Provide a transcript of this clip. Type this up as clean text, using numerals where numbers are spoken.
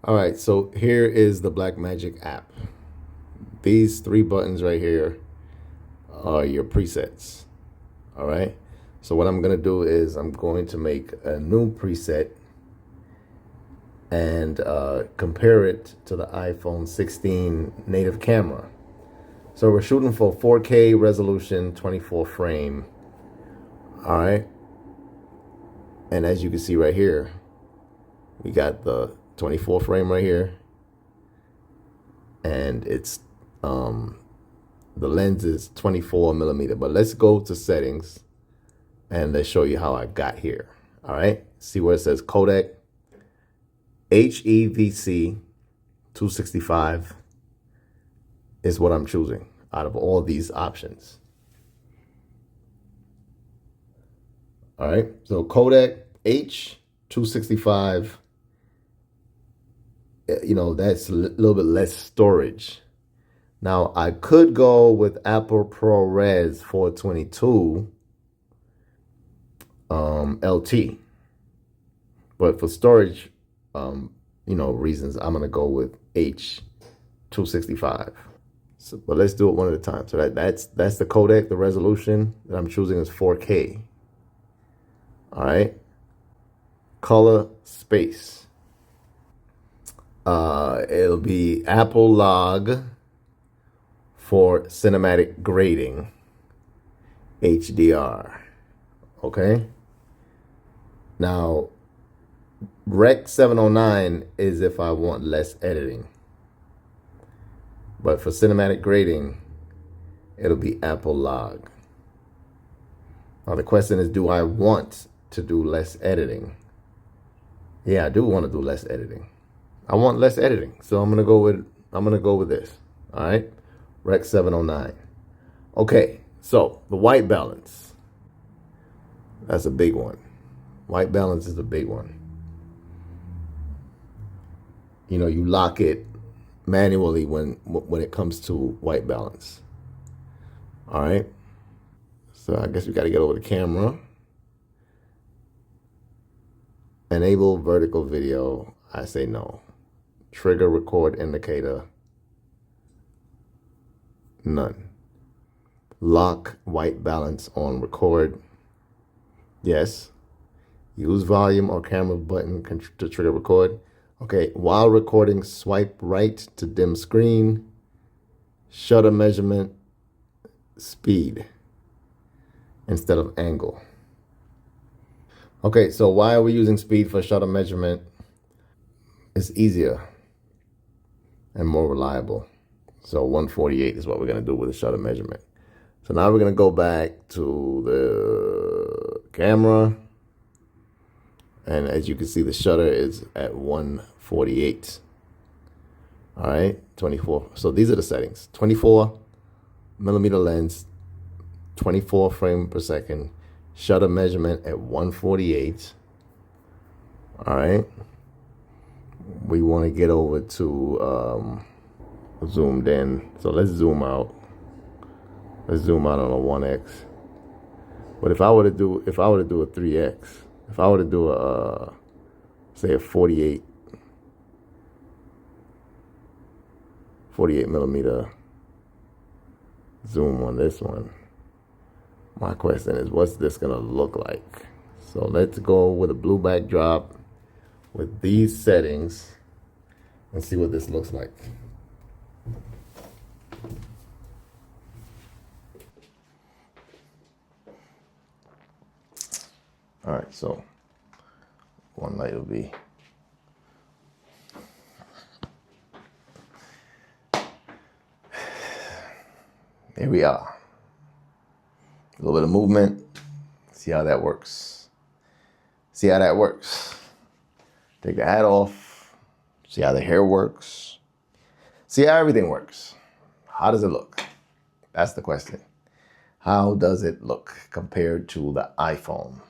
All right, so here is the Blackmagic app. These three buttons right here are your presets. All right, so what I'm gonna do is I'm going to make a new preset and compare it to the iPhone 16 native camera. So we're shooting for 4K resolution, 24 frame. All right, and as you can see right here, we got the 24 frame right here, and it's the lens is 24 millimeter. But let's go to settings and let's show you how I got here. All right, see where it says codec HEVC 265 is what I'm choosing out of all these options. All right, so codec H265, you know, that's a little bit less storage. Now I could go with Apple ProRes 422 LT, but for storage, you know, reasons, I'm gonna go with H265. So, but let's do it one at a time. So that's the codec. The resolution that I'm choosing is 4K. All right. Color space. It'll be Apple Log for cinematic grading, HDR. Okay. Now, Rec 709 is if I want less editing. But for cinematic grading, it'll be Apple Log. Now the question is, do I want to do less editing? Yeah, I do want to do less editing. I want less editing, so I'm gonna go with this. All right, Rec 709. Okay, so the white balance. That's a big one. White balance is a big one. You know, you lock it manually when it comes to white balance. All right. So I guess we got to get over the camera. Enable vertical video. I say no. Trigger record indicator. None. Lock white balance on record. Yes. Use volume or camera button to trigger record. Okay, while recording, swipe right to dim screen. Shutter measurement, speed instead of angle. Okay, so why are we using speed for shutter measurement? It's easier and more reliable. So 148 is what we're gonna do with the shutter measurement. So now we're gonna go back to the camera. And as you can see, the shutter is at 148. All right, 24. So these are the settings. 24 millimeter lens, 24 frame per second, shutter measurement at 148. All right. We want to get over to zoomed in. So let's zoom out. Let's zoom out on a 1x. But if I were to do a 3x, if I were to do a, say a 48 millimeter zoom on this one, my question is, what's this gonna look like? So let's go with a blue backdrop with these settings and see what this looks like. All right, so one light will be here we are. A little bit of movement. See how that works. See how that works. Take the hat off. See how the hair works. See how everything works. How does it look? That's the question. How does it look compared to the iPhone?